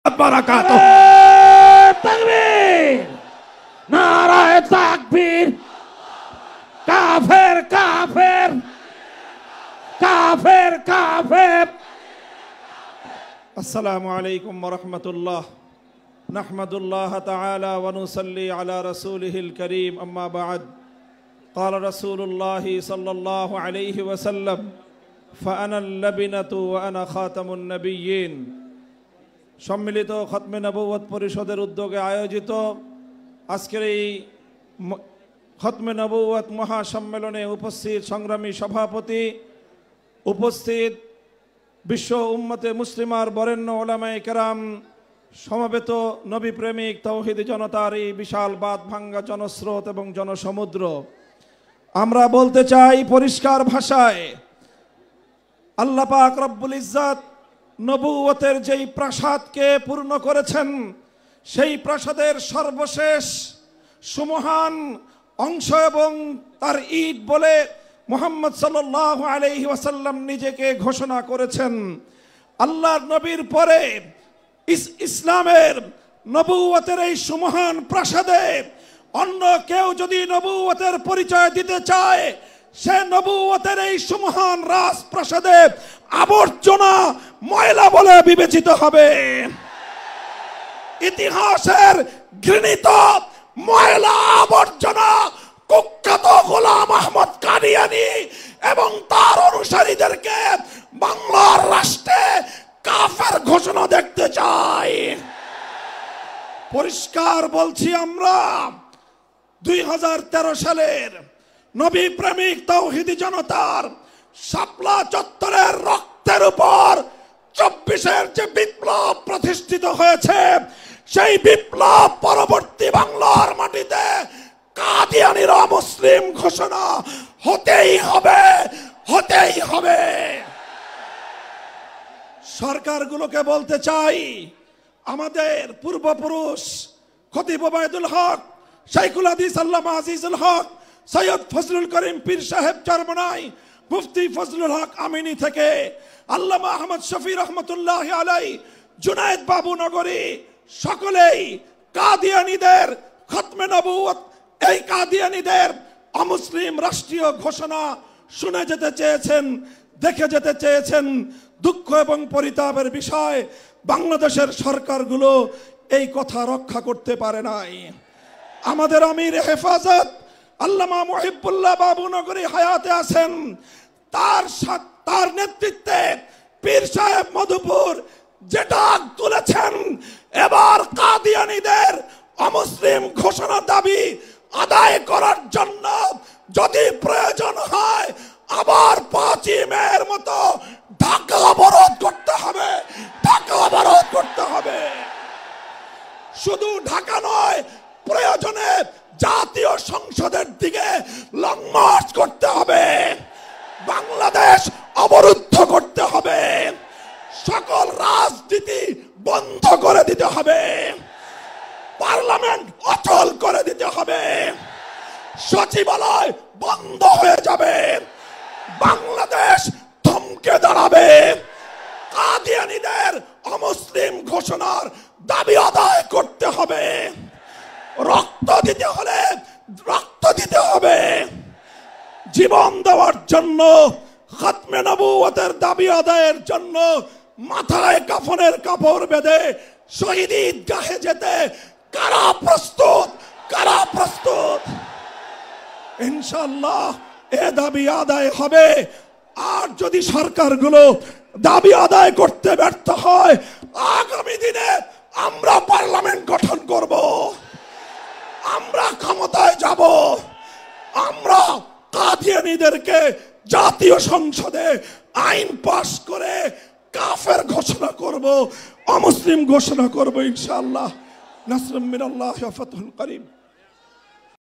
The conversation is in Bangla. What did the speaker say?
বারাকাতুহু। তাকবীর, নারায়ে তাকবীর। কাফের কাফের কাফের কাফের। আসসালামু আলাইকুম ওয়া রাহমাতুল্লাহ। নাহমাদুল্লাহ তাআলা ওয়া নুসাল্লি আলা রাসূলিহিল কারীম, আম্মা বা'দ। ক্বালা রাসূলুল্লাহ সাল্লাল্লাহু আলাইহি ওয়াসাল্লাম, ফাআনা আল-লাবিনাতু ওয়া আনা খাতামুন নাবিয়্যিন। সম্মিলিত খতমে নবুয়ত পরিষদের উদ্যোগে আয়োজিত আজকের এই খতমে নবুয়ত মহাসম্মেলনে উপস্থিত সংগ্রামী সভাপতি, উপস্থিত বিশ্ব উম্মতে মুসলিমার বরেণ্য ওলামায়ে কেরাম, সমবেত নবী প্রেমিক তাওহীদি জনতার এই বিশাল বাঁধ ভাঙ্গা জনস্রোত এবং জনসমুদ্র, আমরা বলতে চাই পরিষ্কার ভাষায়, আল্লাহ পাক রব্বুল ইজ্জত নবুয়তের যেই প্রাসাদকে পূর্ণ করেছেন, সেই প্রাসাদের সর্বশেষ সুমহান অংশ এবং তার ঈদ বলে মুহাম্মদ সাল্লাল্লাহু আলাইহি ওয়াসাল্লাম নিজেকে ঘোষণা করেছেন। আল্লাহর নবীর পরে ইসলামের নবুয়তের এই সুমহান প্রাসাদে অন্য কেউ যদি নবুয়তের পরিচয় দিতে চায়, সে নবুয়তের এই সুমহান রাজপ্রাসাদে আবর্জনা, ময়লা বলে বিবেচিত হবে। ইতিহাসের ঘৃণিত ময়লা আবর্জনা কুখ্যাত গোলাম আহমদ কাদিয়ানী এবং তার অনুসারীদেরকে বাংলার রাষ্ট্রে কাফের ঘোষণা দেখতে চাই। পরিষ্কার বলছি, আমরা 2013 সালের নবী প্রেমিক তাওহীদি জনতার শাপলা চত্বরের রক্তের উপর 24-এর যে বিপ্লব প্রতিষ্ঠিত হয়েছে, সেই বিপ্লব পরবর্তী বাংলার মাটিতে কাদিয়ানীর অমুসলিম ঘোষণা হতেই হবে, হতেই হবে। সরকারগুলোকে বলতে চাই, আমাদের পূর্বপুরুষ খতিব ওবায়দুল হক, শাইখুল হাদিস আল্লামা আজিজুল হক, সৈয়দ ফজলুল করিম পীর সাহেব চরমনাই, মুফতি ফজলুল হক আমিনী থেকে আল্লামা আহমদ শফি রহমতুল্লাহ আলাই, জুনায়েদ বাবু নগরী, সকলেই কাদিয়ানীদের খতমে নবুয়ত, এই কাদিয়ানীদের অমুসলিম রাষ্ট্রীয় ঘোষণা শুনে যেতে চেয়েছেন, দেখে যেতে চেয়েছেন। দুঃখ এবং পরিতাপের বিষয়, বাংলাদেশের সরকারগুলো এই কথা রক্ষা করতে পারে নাই। আমাদের আমির হেফাজত আল্লামা মুহিবুল্লাহ বাবু নগরী হায়াতে আছেন, তার নেতৃত্বে পীর সাহেব মধুপুর যে ডাক তুলেছেন, এবার কাদিয়ানীদের অমুসলিম ঘোষণা দাবি আদায় করার জন্য যদি প্রয়োজন হয়, আবার 5ই মের মতো ঢাকা অবরোধ করতে হবে, ঢাকা অবরোধ করতে হবে। শুধু ঢাকা নয়, প্রয়োজনে জাতীয় সংসদের দিকে লং মার্চ করতে হবে, বাংলাদেশ অবরুদ্ধ করতে হবে, সকল রাজনীতি বন্ধ করে দিতে হবে, পার্লামেন্ট অচল করে দিতে হবে, সচিবালয় বন্ধ হয়ে যাবে, বাংলাদেশ থমকে দাঁড়াবে। কাদিয়ানীদের অমুসলিম ঘোষণার দাবি আদায় করতে হবে। রক্ত দিতে হলে রক্ত দিতে হবে। জীবন দেওয়ার জন্য, খতমে নবুয়তের দাবি আদায়ের জন্য মাথায় কাফনের কাপড় বেঁধে শহীদ ঈদগাহে যেতে কারা প্রস্তুত, কারা প্রস্তুত? ইনশাআল্লাহ এ দাবি আদায় হবে। আর যদি সরকারগুলো দাবি আদায় করতে ব্যর্থ হয়, আগামী দিনে আমরা পার্লামেন্ট গঠন করব, আমরা ক্ষমতায় যাব, আমরা কাদিয়ানীদেরকে জাতীয় সংসদে আইন পাস করে কাফের ঘোষণা করব, অমুসলিম ঘোষণা করব ইনশাআল্লাহ। নাসরুম মিনাল্লাহি ওয়া ফাতহুল করিম।